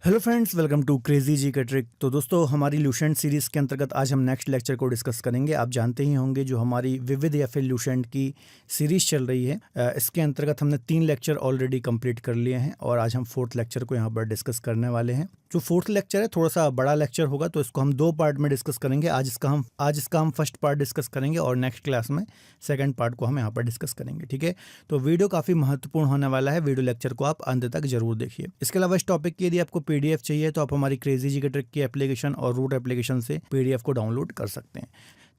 Hello friends, welcome to crazy G का trick. तो दोस्तों, हमारी लूसेंट सीरीज़ के अंतर्गत आज हम नेक्स्ट लेक्चर को डिस्कस करेंगे। आप जानते ही होंगे जो हमारी विविध या फिर लूसेंट की सीरीज़ चल रही है, इसके अंतर्गत हमने 3 लेक्चर ऑलरेडी कंप्लीट कर लिए हैं और आज हम 4th लेक्चर को यहाँ पर डिस्कस करने वाले हैं। जो 4th लेक्चर है थोड़ा सा बड़ा लेक्चर होगा, तो इसको हम 2 पार्ट में डिस्कस करेंगे। आज इसका हम फर्स्ट पार्ट डिस्कस करेंगे और नेक्स्ट क्लास में सेकंड पार्ट को हम यहाँ पर डिस्कस करेंगे। ठीक है, तो वीडियो काफ़ी महत्वपूर्ण होने वाला है। वीडियो लेक्चर को आप अंत तक जरूर देखिए। इसके अलावा इस टॉपिक की यदि आपको पीडीएफ चाहिए तो आप हमारी क्रेजी जी के ट्रिक की एप्लीकेशन और रूट एप्लीकेशन से पीडीएफ को डाउनलोड कर सकते हैं।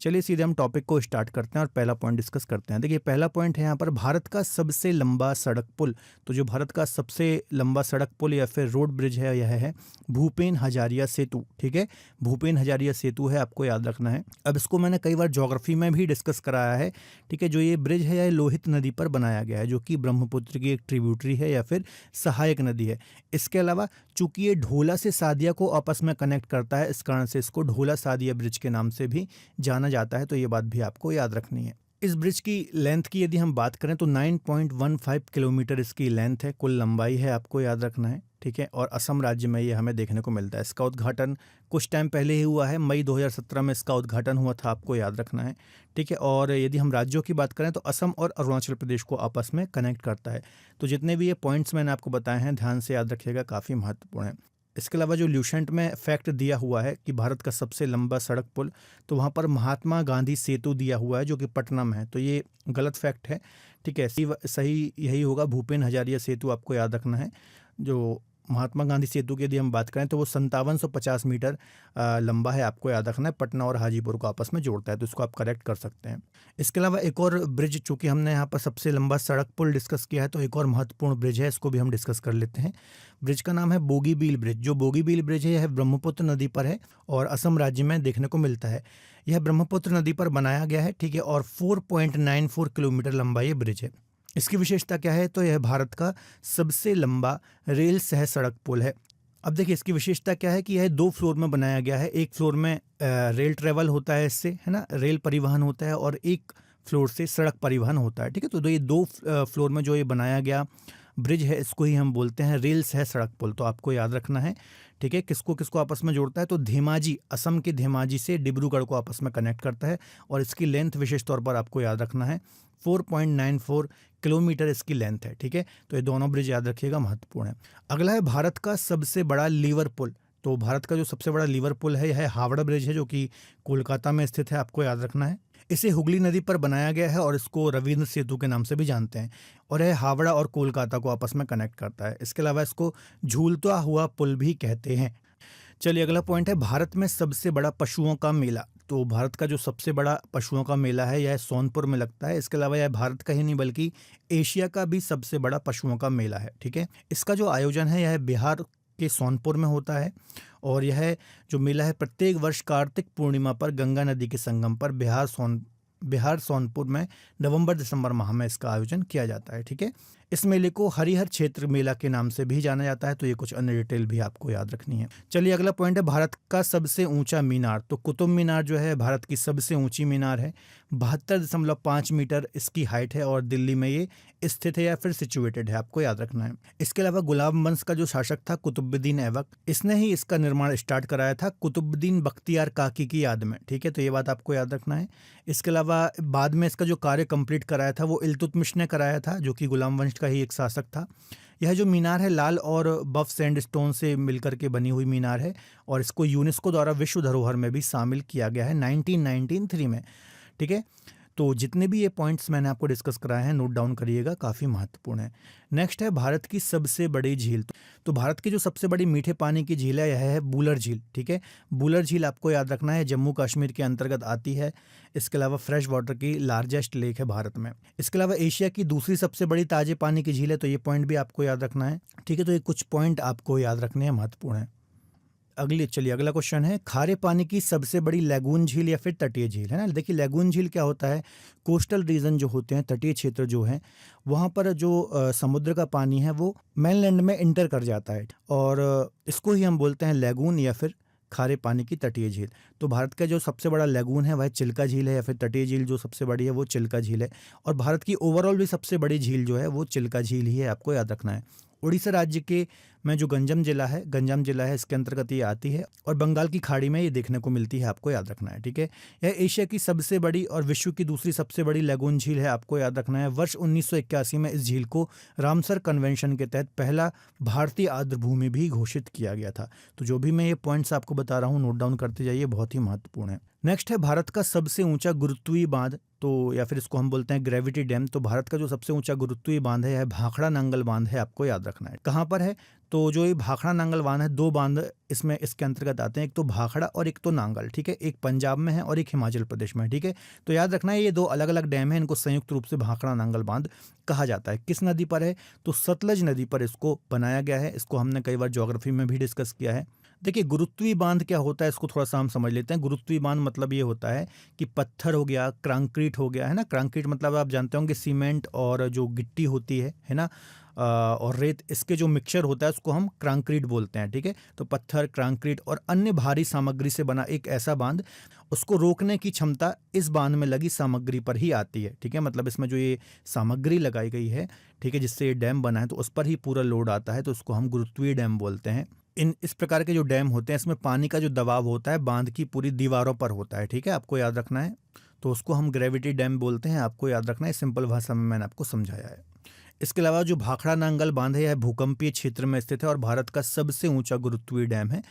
चलिए सीधे हम टॉपिक को स्टार्ट करते हैं और पहला पॉइंट डिस्कस करते हैं। देखिए, पहला पॉइंट है यहाँ पर भारत का सबसे लंबा सड़क पुल। तो जो भारत का सबसे लंबा सड़क पुल या फिर रोड ब्रिज है, यह है भूपेन हजारिया सेतु। ठीक है, भूपेन हजारिया सेतु है, आपको याद रखना है। अब इसको मैंने कई बार ज्योग्राफी में भी डिस्कस कराया है। ठीक है, जो ये ब्रिज है यह लोहित नदी पर बनाया गया है, जो कि ब्रह्मपुत्र की एक ट्रिब्यूटरी है या फिर सहायक नदी है। इसके अलावा चूंकि ये ढोला से सादिया को आपस में कनेक्ट करता है, इस कारण से इसको ढोला सादिया ब्रिज के नाम से भी जाना जाता है। तो ये बात भी आपको याद रखनी है। इस ब्रिज की लेंथ की यदि हम बात करें तो 9.15 किलोमीटर इसकी लेंथ है, कुल लंबाई है, आपको याद रखना है। ठीक है, और असम राज्य में ये हमें देखने को मिलता है। इसका उद्घाटन कुछ टाइम पहले ही हुआ है, मई 2017 में इसका उद्घाटन हुआ था, आपको याद रखना है। ठीक है, और यदि हम राज्यों की बात करें तो असम और अरुणाचल प्रदेश को आपस में कनेक्ट करता है। तो जितने भी ये पॉइंट्स मैंने आपको बताए हैं, ध्यान से याद रखिएगा, काफ़ी महत्वपूर्ण है। इसके अलावा जो ल्यूसेंट में फैक्ट दिया हुआ है कि भारत का सबसे लंबा सड़क पुल, तो वहाँ पर महात्मा गांधी सेतु दिया हुआ है जो कि पटना में है, तो ये गलत फैक्ट है। ठीक है, सही यही होगा, भूपेन हजारिया सेतु आपको याद रखना है। जो महात्मा गांधी सेतु की यदि हम बात करें तो वो 5750 मीटर लंबा है, आपको याद रखना है। पटना और हाजीपुर को आपस में जोड़ता है, तो इसको आप करेक्ट कर सकते हैं। इसके अलावा एक और ब्रिज, चूँकि हमने यहाँ पर सबसे लंबा सड़क पुल डिस्कस किया है, तो एक और महत्वपूर्ण ब्रिज है, इसको भी हम डिस्कस कर लेते हैं। ब्रिज का नाम है बोगीबील ब्रिज। जो बोगीबील ब्रिज है यह ब्रह्मपुत्र नदी पर है और असम राज्य में देखने को मिलता है। यह ब्रह्मपुत्र नदी पर बनाया गया है। ठीक है, और 4.94 किलोमीटर लंबा ये ब्रिज है। इसकी विशेषता क्या है, तो यह भारत का सबसे लंबा रेल सह सड़क पुल है। अब देखिए, इसकी विशेषता क्या है कि यह 2 फ्लोर में बनाया गया है। एक फ्लोर में रेल ट्रेवल होता है, इससे है ना, रेल परिवहन होता है, और एक फ्लोर से सड़क परिवहन होता है। ठीक है, तो ये 2 फ्लोर में जो ये बनाया गया ब्रिज है, इसको ही हम बोलते हैं रेल सह सड़क पुल। तो आपको याद रखना है। ठीक है, किसको किसको आपस में जोड़ता है, तो धेमाजी, असम के धेमाजी से डिब्रूगढ़ को आपस में कनेक्ट करता है, और इसकी लेंथ विशेष तौर पर आपको याद रखना है, 4.94 किलोमीटर इसकी लेंथ है। ठीक है, तो ये दोनों ब्रिज याद रखिएगा, महत्वपूर्ण है। अगला है भारत का सबसे बड़ा लीवर पुल। तो भारत का जो सबसे बड़ा लीवर पुल है यह हावड़ा ब्रिज है, जो कि कोलकाता में स्थित है, आपको याद रखना है। इसे हुगली नदी पर बनाया गया है और इसको रविंद्र सेतु के नाम से भी जानते हैं, और यह हावड़ा और कोलकाता को आपस में कनेक्ट करता है। इसके अलावा इसको झूलता हुआ पुल भी कहते हैं। चलिए, अगला पॉइंट है भारत में सबसे बड़ा पशुओं का मेला। तो भारत का जो सबसे बड़ा पशुओं का मेला है यह सोनपुर में लगता है। इसके अलावा यह भारत का ही नहीं बल्कि एशिया का भी सबसे बड़ा पशुओं का मेला है। ठीक है, इसका जो आयोजन है यह बिहार के सोनपुर में होता है, और यह जो मेला है प्रत्येक वर्ष कार्तिक पूर्णिमा पर गंगा नदी के संगम पर बिहार सोनपुर में नवंबर-दिसंबर माह में इसका आयोजन किया जाता है। ठीक है, इस मेले को हरिहर क्षेत्र मेला के नाम से भी जाना जाता है। तो ये कुछ अन्य डिटेल भी आपको याद रखनी है। चलिए, अगला पॉइंट है भारत का सबसे ऊंचा मीनार। तो कुतुब मीनार जो है भारत की सबसे ऊंची मीनार है, 72.5 मीटर इसकी हाइट है, और दिल्ली में ये स्थित है या फिर सिचुएटेड है, आपको याद रखना है। इसके अलावा गुलाम वंश का जो शासक था कुतुबुद्दीन ऐबक, इसने ही इसका निर्माण स्टार्ट कराया था कुतुबुद्दीन बख्तियार काकी की याद में। ठीक है, तो ये बात आपको याद रखना है। इसके अलावा बाद में इसका जो कार्य कंप्लीट कराया था वो इल्तुतमिश ने कराया था, जो कि गुलाम वंश का ही एक शासक था। यह जो मीनार है लाल और बफ सैंडस्टोन से मिलकर के बनी हुई मीनार है, और इसको यूनेस्को द्वारा विश्व धरोहर में भी शामिल किया गया है 1993 में। ठीक है, तो जितने भी ये पॉइंट्स मैंने आपको डिस्कस कराए हैं, नोट डाउन करिएगा, काफ़ी महत्वपूर्ण है। नेक्स्ट है भारत की सबसे बड़ी झील। तो भारत की जो सबसे बड़ी मीठे पानी की झील है यह है बूलर झील। ठीक है, बूलर झील आपको याद रखना है, जम्मू कश्मीर के अंतर्गत आती है। इसके अलावा फ्रेश वाटर की लार्जेस्ट लेक है भारत में। इसके अलावा एशिया की दूसरी सबसे बड़ी ताजे पानी की झील है, तो ये पॉइंट भी आपको याद रखना है। ठीक है, तो ये कुछ पॉइंट आपको याद रखने हैं, महत्वपूर्ण है। चलिए अगला क्वेश्चन है, खारे पानी की सबसे बड़ी लैगून झील या फिर तटीय झील, है ना। देखिए, लैगून झील क्या होता है, कोस्टल रीजन जो होते हैं, तटीय क्षेत्र जो है, वहाँ पर जो समुद्र का पानी है वो मेनलैंड में इंटर कर जाता है, और इसको ही हम बोलते हैं लैगून या फिर खारे पानी की तटीय झील। तो भारत का जो सबसे बड़ा लैगून है वह चिल्का झील है, या फिर तटीय झील जो सबसे बड़ी है वो चिल्का झील है, और भारत की ओवरऑल भी सबसे बड़ी झील जो है वो चिल्का झील ही है, आपको याद रखना है। उड़ीसा राज्य के में जो गंजाम जिला है इसके अंतर्गत ये आती है और बंगाल की खाड़ी में ये देखने को मिलती है, आपको याद रखना है, ठीक है। यह एशिया की सबसे बड़ी और विश्व की दूसरी सबसे बड़ी लगून झील है, आपको याद रखना है। वर्ष 1981 में इस झील को रामसर कन्वेंशन के तहत पहला भारतीय आर्द्रभूमि भी घोषित किया गया था। तो जो भी मैं ये पॉइंट्स आपको बता रहा हूँ नोट डाउन करते जाइए, बहुत ही महत्वपूर्ण है। नेक्स्ट है भारत का सबसे ऊंचा गुरुत्वीय बांध, तो या फिर इसको हम बोलते हैं ग्रेविटी डैम। तो भारत का जो सबसे ऊंचा गुरुत्वीय बांध है भाखड़ा नांगल बांध है, आपको याद रखना है। कहाँ पर है? तो जो ये भाखड़ा नांगल बांध है, दो बांध इसमें इसके अंतर्गत आते हैं, एक तो भाखड़ा और एक तो नांगल, ठीक है। एक पंजाब में है और एक हिमाचल प्रदेश में है, ठीक है। तो याद रखना है ये दो अलग अलग डैम है, इनको संयुक्त रूप से भाखड़ा नांगल बांध कहा जाता है। किस नदी पर है? तो सतलज नदी पर इसको बनाया गया है। इसको हमने कई बार ज्योग्राफी में भी डिस्कस किया है। देखिए गुरुत्वीय बांध क्या होता है, इसको थोड़ा सा हम समझ लेते हैं। गुरुत्वीय बांध मतलब ये होता है कि पत्थर हो गया, कंक्रीट हो गया, है ना। कंक्रीट मतलब आप जानते होंगे सीमेंट और जो गिट्टी होती है ना, और रेत, इसके जो मिक्सचर होता है उसको हम कंक्रीट बोलते हैं, ठीक है। तो पत्थर, कंक्रीट और अन्य भारी सामग्री से बना एक ऐसा बांध, उसको रोकने की क्षमता इस बांध में लगी सामग्री पर ही आती है, ठीक है। मतलब इसमें जो ये सामग्री लगाई गई है, ठीक है, जिससे ये डैम बना है, तो उस पर ही पूरा लोड आता है, तो उसको हम गुरुत्वीय डैम बोलते हैं। इस प्रकार के जो डैम होते हैं इसमें पानी का जो दबाव होता है बांध की पूरी दीवारों पर होता है, ठीक है, आपको याद रखना है। तो उसको हम ग्रेविटी डैम बोलते हैं, आपको याद रखना है। सिंपल भाषा में मैंने आपको समझाया है। इसके अलावा जो भाखड़ा नांगल बांध है यह भूकंपीय क्षेत्र में स्थित है और भारत का सबसे ऊंचा गुरुत्वीय डैम है।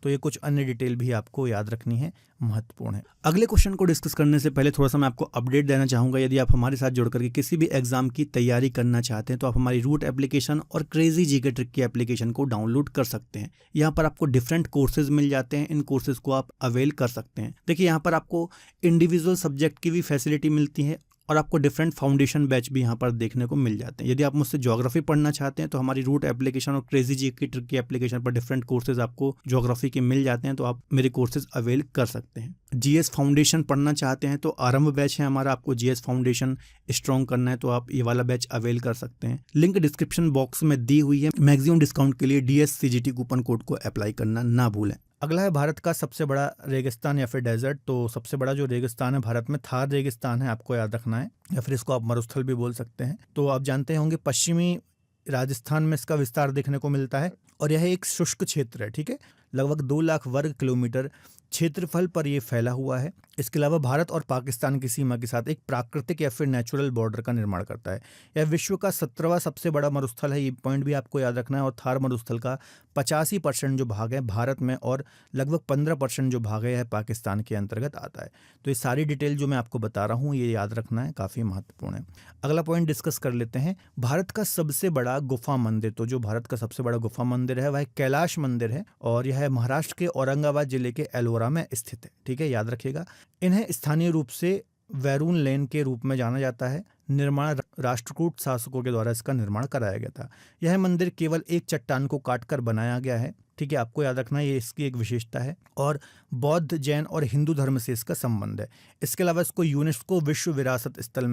तो ये कुछ अन्य डिटेल भी आपको याद रखनी है, महत्वपूर्ण है। अगले क्वेश्चन को डिस्कस करने से पहले थोड़ा सा मैं आपको अपडेट देना चाहूँगा। यदि आप हमारे साथ जुड़ करके किसी भी एग्जाम की तैयारी करना चाहते हैं तो आप हमारी रूट एप्लीकेशन और क्रेजी जीके ट्रिक की एप्लीकेशन को डाउनलोड कर सकते हैं। यहाँ पर आपको डिफरेंट कोर्सेज मिल जाते हैं, इन कोर्सेज को आप अवेल कर सकते हैं। देखिए यहाँ पर आपको इंडिविजुअल सब्जेक्ट की भी फैसिलिटी मिलती है और आपको डिफरेंट फाउंडेशन बैच भी यहाँ पर देखने को मिल जाते हैं। यदि आप मुझसे ज्योग्राफी पढ़ना चाहते हैं तो हमारी रूट एप्लीकेशन और क्रेजी जीके ट्रिक की एप्लीकेशन पर डिफरेंट कोर्सेज आपको ज्योग्राफी के मिल जाते हैं, तो आप मेरे कोर्सेज अवेल कर सकते हैं। जीएस फाउंडेशन पढ़ना चाहते हैं तो आरंभ बैच है हमारा, आपको जीएस फाउंडेशन स्ट्रॉन्ग करना है तो आप ये वाला बैच अवेल कर सकते हैं। लिंक डिस्क्रिप्शन बॉक्स में दी हुई है। मैक्सिमम डिस्काउंट के लिए DSCGT कूपन कोड को अप्लाई करना ना भूलें। अगला है भारत का सबसे बड़ा रेगिस्तान या फिर डेजर्ट। तो सबसे बड़ा जो रेगिस्तान है भारत में थार रेगिस्तान है, आपको याद रखना है, या फिर इसको आप मरुस्थल भी बोल सकते हैं। तो आप जानते होंगे पश्चिमी राजस्थान में इसका विस्तार देखने को मिलता है और यह एक शुष्क क्षेत्र है, ठीक है। लगभग 2 लाख वर्ग किलोमीटर क्षेत्रफल पर यह फैला हुआ है। इसके अलावा भारत और पाकिस्तान की सीमा के साथ एक प्राकृतिक या फिर नेचुरल बॉर्डर का निर्माण करता है। यह विश्व का 17वां सबसे बड़ा मरुस्थल है, ये पॉइंट भी आपको याद रखना है। और थार मरुस्थल का 85% जो भाग है भारत में और लगभग 15% जो भाग है पाकिस्तान के अंतर्गत आता है। तो ये सारी डिटेल जो मैं आपको बता रहा हूँ ये याद रखना है, काफ़ी महत्वपूर्ण है। अगला पॉइंट डिस्कस कर लेते हैं, भारत का सबसे बड़ा गुफा मंदिर। तो जो भारत का सबसे बड़ा गुफा मंदिर है वह कैलाश मंदिर है और यह महाराष्ट्र के औरंगाबाद जिले के एलोरा में स्थित है, ठीक है, याद रखिएगा। इन्हें स्थानीय रूप से वैरून लेन के रूप में जाना जाता है। निर्माण राष्ट्रकूट शासकों के द्वारा इसका निर्माण कराया गया था। यह मंदिर केवल एक चट्टान को काटकर बनाया गया है, ठीक है, आपको याद रखना है, ये इसकी एक विशेषता है। और बौद्ध, जैन और हिंदू धर्म से इसका संबंध है। इसके अलावा इसको यूनेस्को विश्व विरासत स्थल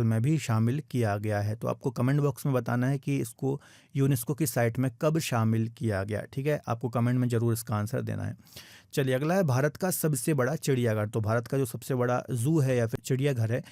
में भी शामिल किया गया है। तो आपको कमेंट बॉक्स में बताना है कि इसको यूनेस्को की साइट में कब शामिल किया गया, ठीक है, आपको कमेंट में जरूर इसका आंसर देना है। चलिए अगला है भारत का सबसे बड़ा चिड़ियाघर। तो भारत का जो सबसे बड़ा जू है या फिर चिड़ियाघर है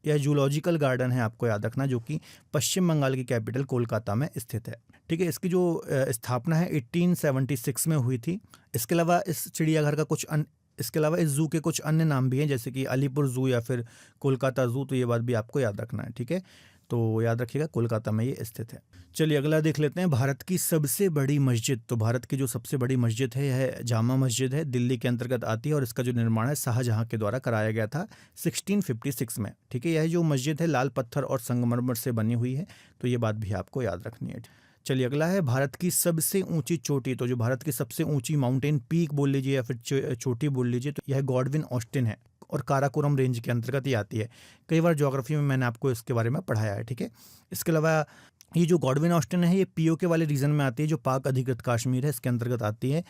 यह जूलॉजिकल गार्डन है, आपको याद रखना, जो कि पश्चिम बंगाल की कैपिटल कोलकाता में स्थित है, ठीक है। इसकी जो स्थापना है 1876 में हुई थी। इसके अलावा इस चिड़ियाघर का इसके अलावा इस जू के कुछ अन्य नाम भी हैं, जैसे कि अलीपुर जू या फिर कोलकाता जू। तो ये बात भी आपको याद रखना है, ठीक है। तो याद रखिएगा कोलकाता में ये स्थित है। चलिए अगला देख लेते हैं, भारत की सबसे बड़ी मस्जिद। तो भारत की जो सबसे बड़ी मस्जिद है यह जामा मस्जिद है, दिल्ली के अंतर्गत आती है और इसका जो निर्माण है शाहजहां के द्वारा कराया गया था 1656 में, ठीक है। यह जो मस्जिद है लाल पत्थर और संगमरमर से बनी हुई है, तो ये बात भी आपको याद रखनी है। चलिए अगला है भारत की सबसे ऊंची चोटी। तो जो भारत की सबसे ऊंची माउंटेन पीक बोल लीजिए या फिर चोटी बोल लीजिए, तो यह गॉडविन ऑस्टिन है और काराकोरम रेंज के अंतर्गत ही आती है। कई बार ज्योग्राफी में मैंने आपको इसके बारे में पढ़ाया है, ठीक है। इसके अलावा ये जो गॉडविन ऑस्टिन है ये POK वाले रीजन में आती है, जो पाक अधिकृत कश्मीर है इसके अंतर्गत आती है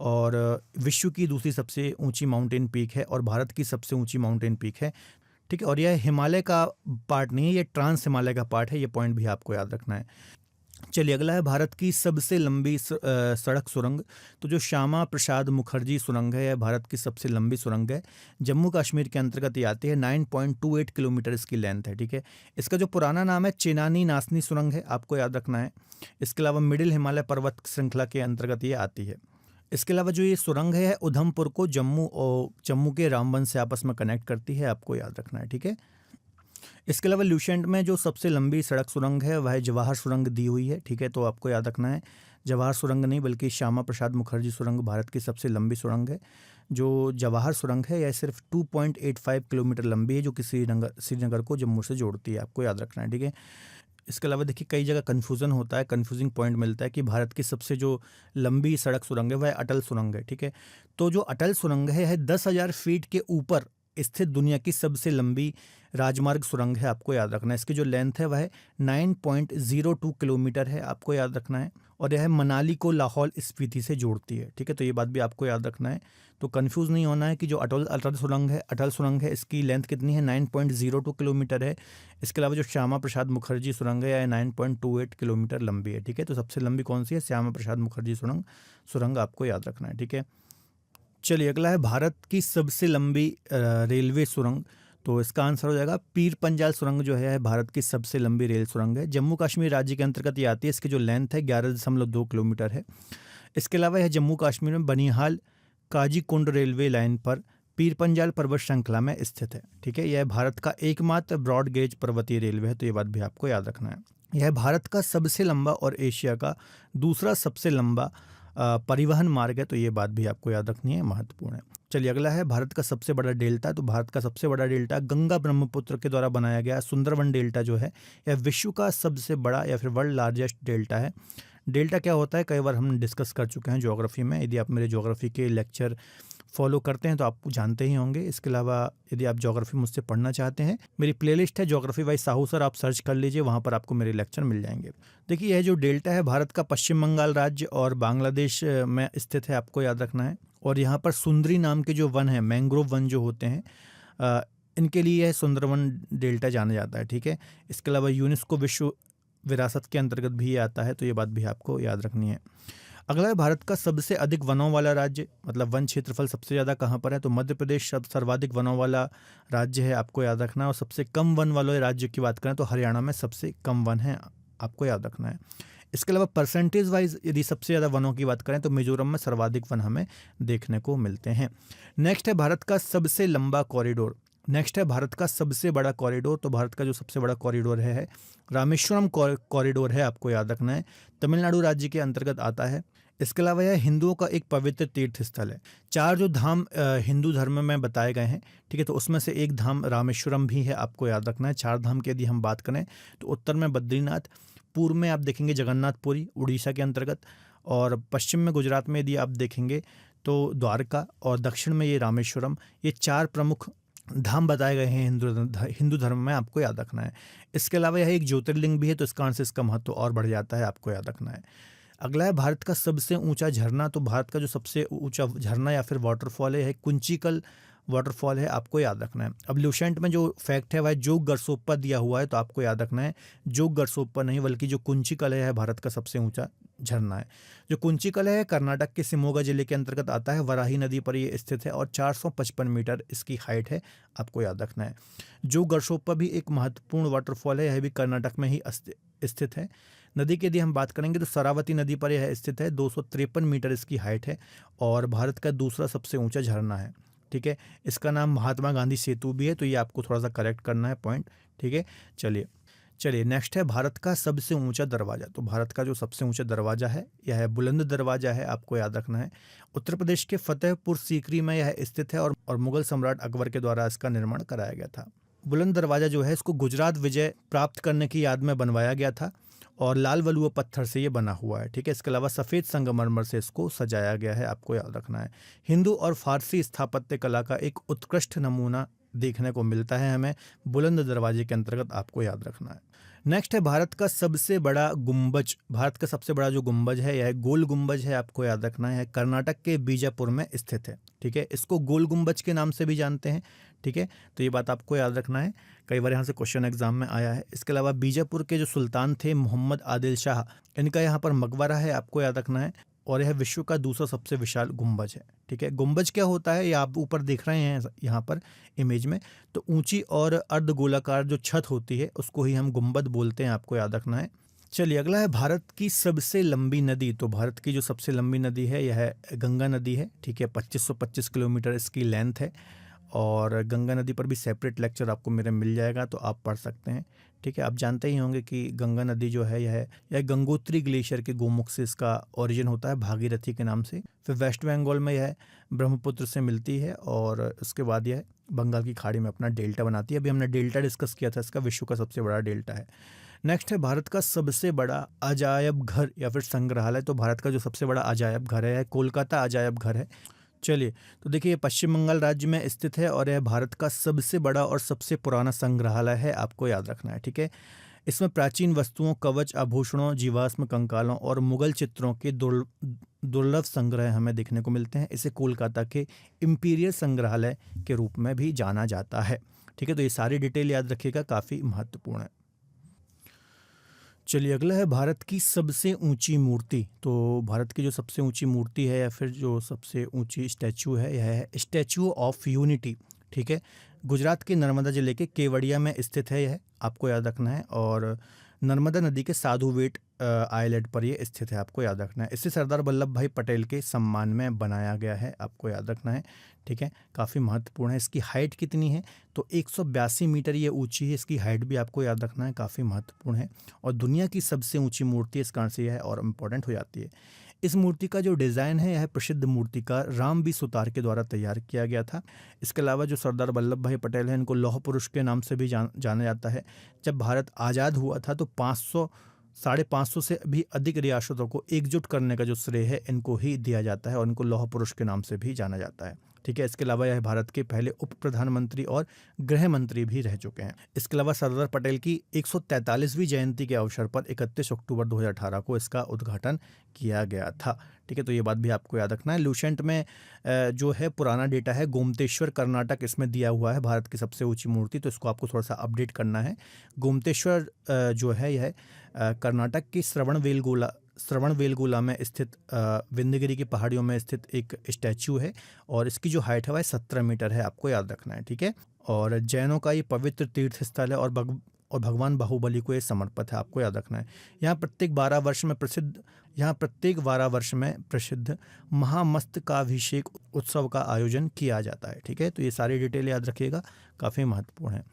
और विश्व की दूसरी सबसे ऊंची माउंटेन पीक है और भारत की सबसे ऊंची माउंटेन पीक है, ठीक है। और यह हिमालय का पार्ट नहीं है, ये ट्रांस हिमालय का पार्ट है, ये पॉइंट भी आपको याद रखना है। चलिए अगला है भारत की सबसे लंबी सड़क सुरंग। तो जो श्यामा प्रसाद मुखर्जी सुरंग है, यह भारत की सबसे लंबी सुरंग है। जम्मू कश्मीर के अंतर्गत ये आती है। 9.28 किलोमीटर इसकी लेंथ है। ठीक है, इसका जो पुराना नाम है चेनानी नासनी सुरंग है, आपको याद रखना है। इसके अलावा मिडिल हिमालय पर्वत श्रृंखला के अंतर्गत ये आती है। इसके अलावा जो ये सुरंग है उधमपुर को जम्मू के रामबन से आपस में कनेक्ट करती है, आपको याद रखना है। ठीक है, इसके अलावा ल्यूसेंट में जो सबसे लंबी सड़क सुरंग है वह जवाहर सुरंग दी हुई है। ठीक है, तो आपको याद रखना है जवाहर सुरंग नहीं बल्कि श्यामा प्रसाद मुखर्जी सुरंग भारत की सबसे लंबी सुरंग है। जो जवाहर सुरंग है यह सिर्फ 2.85 किलोमीटर लंबी है, जो कि श्रीनगर को जम्मू से जोड़ती है, आपको याद रखना है। ठीक है, इसके अलावा देखिए कई जगह कन्फ्यूज़न होता है, कन्फ्यूजिंग पॉइंट मिलता है कि भारत की सबसे जो लंबी सड़क सुरंग है वह अटल सुरंग है। ठीक है, तो जो अटल सुरंग है 10,000 फीट के ऊपर स्थित दुनिया की सबसे लंबी राजमार्ग सुरंग है, आपको याद रखना है। इसकी जो लेंथ है वह 9.02 किलोमीटर है, आपको याद रखना है। और यह मनाली को लाहौल स्पीति से जोड़ती है। ठीक है, तो ये बात भी आपको याद रखना है। तो कंफ्यूज नहीं होना है कि जो अटल सुरंग है इसकी लेंथ कितनी है, 9.02 किलोमीटर है। इसके अलावा जो श्यामा प्रसाद मुखर्जी सुरंग है यह 9.28 किलोमीटर लंबी है। ठीक है, तो सबसे लंबी कौन सी है, श्यामा प्रसाद मुखर्जी सुरंग आपको याद रखना है। ठीक है, चलिए अगला है भारत की सबसे लंबी रेलवे सुरंग। तो इसका आंसर हो जाएगा पीर पंजाल सुरंग जो है भारत की सबसे लंबी रेल सुरंग है। जम्मू कश्मीर राज्य के अंतर्गत ये आती है। इसकी जो लेंथ है 11.2 किलोमीटर है। इसके अलावा यह जम्मू कश्मीर में बनिहाल काजीकुंड रेलवे लाइन पर पीर पंजाल पर्वत श्रृंखला में स्थित है। ठीक है, यह भारत का एकमात्र ब्रॉड गेज पर्वतीय रेलवे है, तो ये बात भी आपको याद रखना है। यह भारत का सबसे लंबा और एशिया का दूसरा सबसे लंबा परिवहन मार्ग है, तो ये बात भी आपको याद रखनी है, महत्वपूर्ण है। चलिए अगला है भारत का सबसे बड़ा डेल्टा। तो भारत का सबसे बड़ा डेल्टा गंगा ब्रह्मपुत्र के द्वारा बनाया गया सुंदरवन डेल्टा जो है यह विश्व का सबसे बड़ा या फिर वर्ल्ड लार्जेस्ट डेल्टा है। डेल्टा क्या होता है कई बार हम डिस्कस कर चुके हैं ज्योग्राफी में। यदि आप मेरे ज्योग्राफी के लेक्चर फॉलो करते हैं तो आप जानते ही होंगे। इसके अलावा यदि आप ज्योग्राफी मुझसे पढ़ना चाहते हैं, मेरी प्लेलिस्ट है ज्योग्राफी बाय साहू सर, आप सर्च कर लीजिए, वहाँ पर आपको मेरे लेक्चर मिल जाएंगे। देखिए यह जो डेल्टा है भारत का पश्चिम बंगाल राज्य और बांग्लादेश में स्थित है, आपको याद रखना है। और यहाँ पर सुंदरी नाम के जो वन है, मैंग्रोव वन जो होते हैं, इनके लिए यह सुंदरवन डेल्टा जाना जाता है। ठीक है, इसके अलावा यूनेस्को विश्व विरासत के अंतर्गत भी आता है, तो ये बात भी आपको याद रखनी है। अगला है भारत का सबसे अधिक वनों वाला राज्य, मतलब वन क्षेत्रफल सबसे ज़्यादा कहाँ पर है, तो मध्य प्रदेश सर्वाधिक वनों वाला राज्य है, आपको याद रखना है। और सबसे कम वन वाले राज्य की बात करें तो हरियाणा में सबसे कम वन है, आपको याद रखना है। इसके अलावा परसेंटेज वाइज यदि सबसे ज़्यादा वनों की बात करें तो मिजोरम में सर्वाधिक वन हमें देखने को मिलते हैं। नेक्स्ट है भारत का सबसे लंबा कॉरिडोर। नेक्स्ट है भारत का सबसे बड़ा कॉरिडोर। तो भारत का जो सबसे बड़ा कॉरिडोर है रामेश्वरम कॉरिडोर है, आपको याद रखना है, तमिलनाडु राज्य के अंतर्गत आता है। इसके अलावा यह हिंदुओं का एक पवित्र तीर्थ स्थल है। 4 जो धाम हिंदू धर्म में बताए गए हैं, ठीक है, तो उसमें से एक धाम रामेश्वरम भी है, आपको याद रखना है। 4 धाम की यदि हम बात करें तो उत्तर में बद्रीनाथ, पूर्व में आप देखेंगे जगन्नाथपुरी उड़ीसा के अंतर्गत, और पश्चिम में गुजरात में यदि आप देखेंगे तो द्वारका, और दक्षिण में ये रामेश्वरम। ये 4 प्रमुख धाम बताए गए हैं हिंदू धर्म में, आपको याद रखना है। इसके अलावा यह एक ज्योतिर्लिंग भी है, तो इस कारण से इसका महत्व और बढ़ जाता है, आपको याद रखना है। अगला है भारत का सबसे ऊंचा झरना। तो भारत का जो सबसे ऊंचा झरना या फिर वाटरफॉल है कुंचिकल वाटरफॉल है, आपको याद रखना है। अब ल्यूसेंट में जो फैक्ट है वह जोग गरसोप्पा दिया हुआ है, तो आपको याद रखना है जोग गरसोप्पा नहीं बल्कि जो कुंचिकल है भारत का सबसे ऊंचा झरना है। जो कुंचिकल है कर्नाटक के शिमोगा जिले के अंतर्गत आता है, वराही नदी पर ये स्थित है और 455 मीटर इसकी हाइट है, आपको याद रखना है। जोग गरसोप्पा भी एक महत्वपूर्ण वाटरफॉल है, यह भी कर्नाटक में ही स्थित है। नदी की यदि हम बात करेंगे तो शरावती नदी पर यह स्थित है, 253 मीटर इसकी हाइट है और भारत का दूसरा सबसे ऊंचा झरना है। ठीक है, इसका नाम महात्मा गांधी सेतु भी है, तो ये आपको थोड़ा सा करेक्ट करना है पॉइंट। ठीक है, चलिए नेक्स्ट है भारत का सबसे ऊंचा दरवाज़ा। तो भारत का जो सबसे ऊंचा दरवाज़ा है यह है बुलंद दरवाज़ा है, आपको याद रखना है। उत्तर प्रदेश के फतेहपुर सीकरी में यह स्थित है और मुगल सम्राट अकबर के द्वारा इसका निर्माण कराया गया था। बुलंद दरवाज़ा जो है इसको गुजरात विजय प्राप्त करने की याद में बनवाया गया था और लाल वलुआ पत्थर से ये बना हुआ है। ठीक है, इसके अलावा सफ़ेद संगमरमर से इसको सजाया गया है, आपको याद रखना है। हिंदू और फारसी स्थापत्य कला का एक उत्कृष्ट नमूना देखने को मिलता है हमें बुलंद दरवाजे के अंतर्गत, आपको याद रखना है। नेक्स्ट है भारत का सबसे बड़ा गुंबज। भारत का सबसे बड़ा जो गुंबज है यह गोल गुंबज है, आपको याद रखना है, कर्नाटक के बीजापुर में स्थित है। ठीक है, इसको गोल गुंबज के नाम से भी जानते हैं। ठीक है, तो ये बात आपको याद रखना है, कई बार यहाँ से क्वेश्चन एग्जाम में आया है। इसके अलावा बीजापुर के जो सुल्तान थे मोहम्मद आदिल शाह, इनका यहाँ पर मकबरा है, आपको याद रखना है, और यह विश्व का दूसरा सबसे विशाल गुंबज है। ठीक है, गुंबज क्या होता है ये आप ऊपर देख रहे हैं यहाँ पर इमेज में, तो ऊंची और अर्धगोलाकार जो छत होती है उसको ही हम गुंबद बोलते हैं, आपको याद रखना है। चलिए अगला है भारत की सबसे लंबी नदी। तो भारत की जो सबसे लंबी नदी है यह गंगा नदी है। ठीक है, 2525 किलोमीटर इसकी लेंथ है, और गंगा नदी पर भी सेपरेट लेक्चर आपको मेरे मिल जाएगा, तो आप पढ़ सकते हैं। ठीक है, आप जानते ही होंगे कि गंगा नदी जो है यह गंगोत्री ग्लेशियर के गोमुख से इसका ओरिजिन होता है, भागीरथी के नाम से। फिर वेस्ट बंगाल में यह ब्रह्मपुत्र से मिलती है, और उसके बाद यह बंगाल की खाड़ी में अपना डेल्टा बनाती है। अभी हमने डेल्टा डिस्कस किया था, इसका विश्व का सबसे बड़ा डेल्टा है। नेक्स्ट है भारत का सबसे बड़ा अजायब घर या फिर संग्रहालय। तो भारत का जो सबसे बड़ा अजायब घर है कोलकाता अजायब घर है। चलिए, तो देखिए ये पश्चिम बंगाल राज्य में स्थित है, और यह भारत का सबसे बड़ा और सबसे पुराना संग्रहालय है, आपको याद रखना है। ठीक है, इसमें प्राचीन वस्तुओं, कवच, आभूषणों, जीवाश्म कंकालों और मुगल चित्रों के दुर्लभ संग्रह हमें देखने को मिलते हैं। इसे कोलकाता के इंपीरियल संग्रहालय के रूप में भी जाना जाता है। ठीक है, तो ये सारी डिटेल याद रखिएगा, काफ़ी महत्वपूर्ण है। चलिए अगला है भारत की सबसे ऊंची मूर्ति। तो भारत की जो सबसे ऊंची मूर्ति है या फिर जो सबसे ऊंची स्टैचू है यह है स्टैचू ऑफ यूनिटी। ठीक है, गुजरात के नर्मदा जिले के केवड़िया में स्थित है, यह आपको याद रखना है, और नर्मदा नदी के साधुवेट आइलैंड पर यह स्थित है, आपको याद रखना है। इसे सरदार वल्लभ भाई पटेल के सम्मान में बनाया गया है, आपको याद रखना है। ठीक है, काफ़ी महत्वपूर्ण है। इसकी हाइट कितनी है, तो 182 मीटर ये ऊंची है, इसकी हाइट भी आपको याद रखना है, काफ़ी महत्वपूर्ण है। और दुनिया की सबसे ऊंची मूर्ति इस कारण से यह है और इम्पोर्टेंट हो जाती है। इस मूर्ति का जो डिज़ाइन है यह प्रसिद्ध मूर्तिकार राम बी सुतार के द्वारा तैयार किया गया था। इसके अलावा जो सरदार वल्लभ भाई पटेल हैं इनको लौह पुरुष के नाम से भी जाना जाता है। जब भारत आज़ाद हुआ था तो 500 से भी अधिक रियासतों को एकजुट करने का जो श्रेय है इनको ही दिया जाता है, और इनको लौह पुरुष के नाम से भी जाना जाता है। ठीक है, इसके अलावा यह भारत के पहले उप प्रधानमंत्री और गृह मंत्री भी रह चुके हैं। इसके अलावा सरदार पटेल की 143वीं जयंती के अवसर पर 31 अक्टूबर 2018 को इसका उद्घाटन किया गया था। ठीक है, तो ये बात भी आपको याद रखना है। लुसेंट में जो है पुराना डेटा है, गोमतेश्वर कर्नाटक इसमें दिया हुआ है भारत की सबसे ऊंची मूर्ति, तो इसको आपको थोड़ा सा अपडेट करना है। गोमतेश्वर जो है यह कर्नाटक की श्रवणबेलगोला में स्थित विंध्यगिरी की पहाड़ियों में स्थित एक स्टैचू है, और इसकी जो हाइट है वह 17 मीटर है, आपको याद रखना है। ठीक है, और जैनों का ये पवित्र तीर्थ स्थल है, और भगवान बाहुबली को ये समर्पित है, आपको याद रखना है। यहाँ प्रत्येक 12 वर्ष में प्रसिद्ध महामस्तकाभिषेक उत्सव का आयोजन किया जाता है। ठीक है, तो ये सारी डिटेल याद रखिएगा, काफ़ी महत्वपूर्ण है।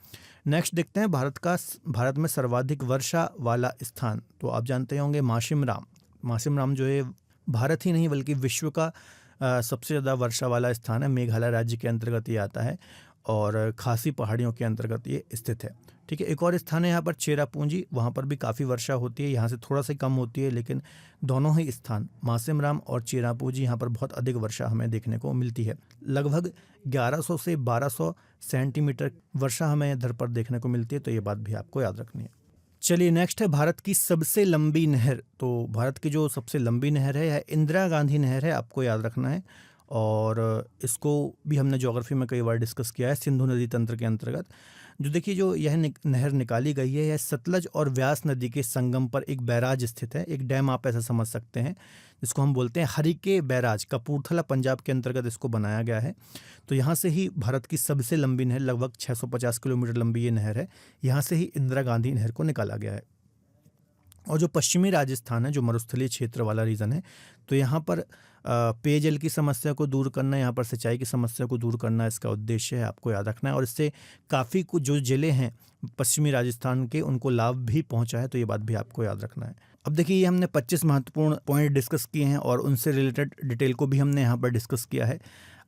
नेक्स्ट देखते हैं भारत में सर्वाधिक वर्षा वाला स्थान। तो आप जानते होंगे मासिमराम जो है भारत ही नहीं बल्कि विश्व का सबसे ज़्यादा वर्षा वाला स्थान है। मेघालय राज्य के अंतर्गत ये आता है, और खासी पहाड़ियों के अंतर्गत ये स्थित है। ठीक है, एक और स्थान है यहाँ पर चेरापूंजी, वहाँ पर भी काफ़ी वर्षा होती है, यहाँ से थोड़ा सा कम होती है, लेकिन दोनों ही स्थान मासिमराम और चेरापूंजी यहाँ पर बहुत अधिक वर्षा हमें देखने को मिलती है। लगभग 1100 से 1200 सेंटीमीटर वर्षा हमें इधर पर देखने को मिलती है, तो ये बात भी आपको याद रखनी है। चलिए नेक्स्ट है भारत की सबसे लंबी नहर। तो भारत की जो सबसे लंबी नहर है यह इंदिरा गांधी नहर है, आपको याद रखना है, और इसको भी हमने ज्योग्राफी में कई बार डिस्कस किया है, सिंधु नदी तंत्र के अंतर्गत। जो देखिए जो यह नहर निकाली गई है यह सतलज और व्यास नदी के संगम पर एक बैराज स्थित है, एक डैम आप ऐसा समझ सकते हैं, जिसको हम बोलते हैं हरिके बैराज। कपूरथला पंजाब के अंतर्गत इसको बनाया गया है। तो यहाँ से ही भारत की सबसे लंबी नहर, लगभग 650 किलोमीटर लंबी ये नहर है, यहाँ से ही इंदिरा गांधी नहर को निकाला गया है। और जो पश्चिमी राजस्थान है, जो मरुस्थलीय क्षेत्र वाला रीजन है, तो यहाँ पर पेयजल की समस्या को दूर करना, यहाँ पर सिंचाई की समस्या को दूर करना इसका उद्देश्य है, आपको याद रखना है। और इससे काफ़ी कुछ जो ज़िले हैं पश्चिमी राजस्थान के उनको लाभ भी पहुँचा है, तो ये बात भी आपको याद रखना है। अब देखिए ये हमने 25 महत्वपूर्ण पॉइंट डिस्कस किए हैं, और उनसे रिलेटेड डिटेल को भी हमने यहाँ पर डिस्कस किया है।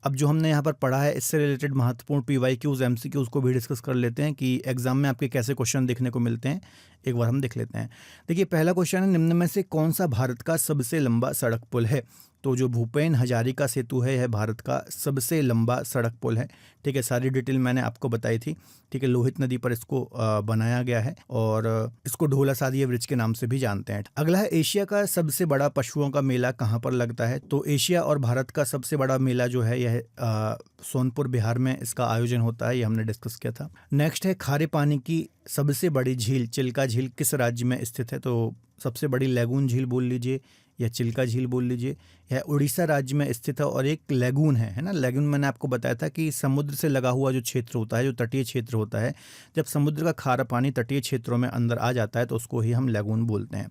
अब जो हमने यहाँ पर पढ़ा है इससे रिलेटेड महत्वपूर्ण PYQs MCQs को भी डिस्कस कर लेते हैं कि एग्जाम में आपके कैसे क्वेश्चन देखने को मिलते हैं, एक बार हम देख लेते हैं। देखिए पहला क्वेश्चन है, निम्न में से कौन सा भारत का सबसे लंबा सड़क पुल है। तो जो भूपेन हजारिका सेतु है यह भारत का सबसे लंबा सड़क पुल है। ठीक है, सारी डिटेल मैंने आपको बताई थी। ठीक है, लोहित नदी पर इसको बनाया गया है और इसको ढोला सादिया ब्रिज के नाम से भी जानते हैं। अगला है एशिया का सबसे बड़ा पशुओं का मेला कहाँ पर लगता है। तो एशिया और भारत का सबसे बड़ा मेला जो है यह सोनपुर बिहार में इसका आयोजन होता है, ये हमने डिस्कस किया था। नेक्स्ट है खारे पानी की सबसे बड़ी झील चिल्का झील किस राज्य में स्थित है। तो सबसे बड़ी लैगून झील बोल लीजिए या चिल्का झील बोल लीजिए, यह उड़ीसा राज्य में स्थित है और एक लैगून है ना। लैगून मैंने आपको बताया था कि समुद्र से लगा हुआ जो क्षेत्र होता है, जो तटीय क्षेत्र होता है, जब समुद्र का खारा पानी तटीय क्षेत्रों में अंदर आ जाता है तो उसको ही हम लैगून बोलते हैं।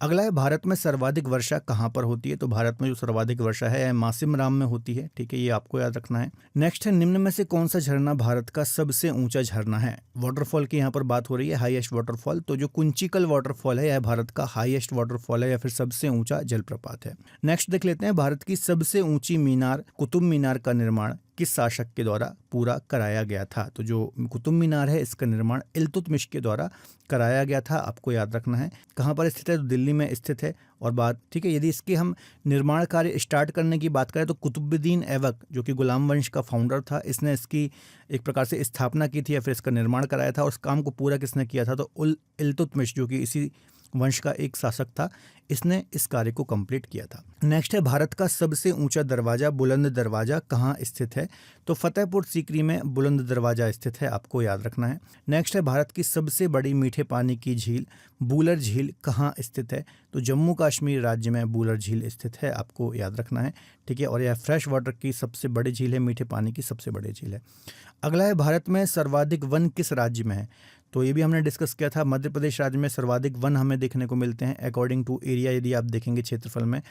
अगला है भारत में सर्वाधिक वर्षा कहाँ पर होती है। तो भारत में जो सर्वाधिक वर्षा है मासिम राम में होती है। ठीक है, ये आपको याद रखना है। नेक्स्ट है निम्न में से कौन सा झरना भारत का सबसे ऊंचा झरना है। वाटरफॉल की यहाँ पर बात हो रही है, हाईएस्ट वाटरफॉल। तो जो कुंचिकल वाटरफॉल है यह भारत का हाईएस्ट वाटरफॉल है या फिर सबसे ऊंचा जलप्रपात है। नेक्स्ट देख लेते हैं, भारत की सबसे ऊंची मीनार कुतुब मीनार का निर्माण किस शासक के द्वारा पूरा कराया गया था। तो जो कुतुब मीनार है इसका निर्माण इल्तुतमिश के द्वारा कराया गया था, आपको याद रखना है। कहाँ पर स्थित है, तो दिल्ली में स्थित है। और बात ठीक है, यदि इसके हम निर्माण कार्य स्टार्ट करने की बात करें तो कुतुबुद्दीन ऐबक जो कि गुलाम वंश का फाउंडर था, इसने इसकी एक प्रकार से स्थापना की थी या फिर इसका निर्माण कराया था। और उस काम को पूरा किसने किया था, तो इल्तुतमिश जो कि इसी वंश का एक शासक था, इसने इस कार्य को कंप्लीट किया था। नेक्स्ट है भारत का सबसे ऊंचा दरवाजा बुलंद दरवाजा कहाँ स्थित है। तो फतेहपुर सीकरी में बुलंद दरवाजा स्थित है, आपको याद रखना है। नेक्स्ट है भारत की सबसे बड़ी मीठे पानी की झील बूलर झील कहाँ स्थित है। तो जम्मू कश्मीर राज्य में बूलर झील स्थित है, आपको याद रखना है। ठीक है, और यह फ्रेश वाटर की सबसे बड़ी झील है, मीठे पानी की सबसे बड़ी झील है। अगला है भारत में सर्वाधिक वन किस राज्य में है। तो ये भी हमने डिस्कस किया था। मध्य प्रदेश राज्य में सर्वाधिक वन हमें देखने को मिलते हैं अकॉर्डिंग टू एरिया, यदि आप देखेंगे क्षेत्रफल में।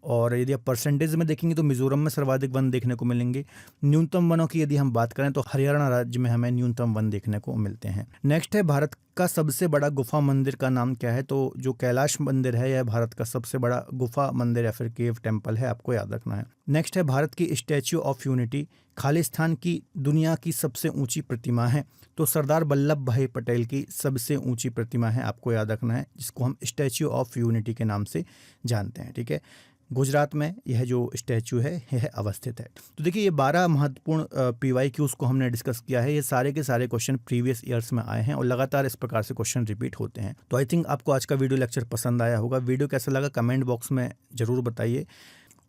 और यदि आप परसेंटेज में देखेंगे तो मिजोरम में सर्वाधिक वन देखने को मिलेंगे। न्यूनतम वनों की यदि हम बात करें तो हरियाणा राज्य में हमें न्यूनतम वन देखने को मिलते हैं। नेक्स्ट है भारत का सबसे बड़ा गुफा मंदिर का नाम क्या है। तो जो कैलाश मंदिर है यह भारत का सबसे बड़ा गुफा मंदिर या फिर केव टेम्पल है, आपको याद रखना है। नेक्स्ट है भारत की स्टैच्यू ऑफ यूनिटी खालिस्तान की दुनिया की सबसे ऊंची प्रतिमा है। तो सरदार वल्लभ भाई पटेल की सबसे ऊंची प्रतिमा है, आपको याद रखना है, जिसको हम स्टैच्यू ऑफ यूनिटी के नाम से जानते हैं। ठीक है, गुजरात में यह जो स्टैच्यू है यह अवस्थित है। तो देखिए ये 12 महत्वपूर्ण PYQs को हमने डिस्कस किया है। ये सारे के सारे क्वेश्चन प्रीवियस ईयर्स में आए हैं और लगातार इस प्रकार से क्वेश्चन रिपीट होते हैं। तो आई थिंक आपको आज का वीडियो लेक्चर पसंद आया होगा। वीडियो कैसा लगा कमेंट बॉक्स में ज़रूर बताइए।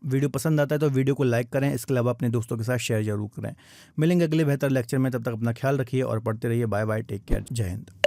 वीडियो पसंद आता है तो वीडियो को लाइक करें, इसके अलावा अपने दोस्तों के साथ शेयर जरूर करें। मिलेंगे अगले बेहतर लेक्चर में, तब तक अपना ख्याल रखिए और पढ़ते रहिए। बाय बाय, टेक केयर, जय हिंद।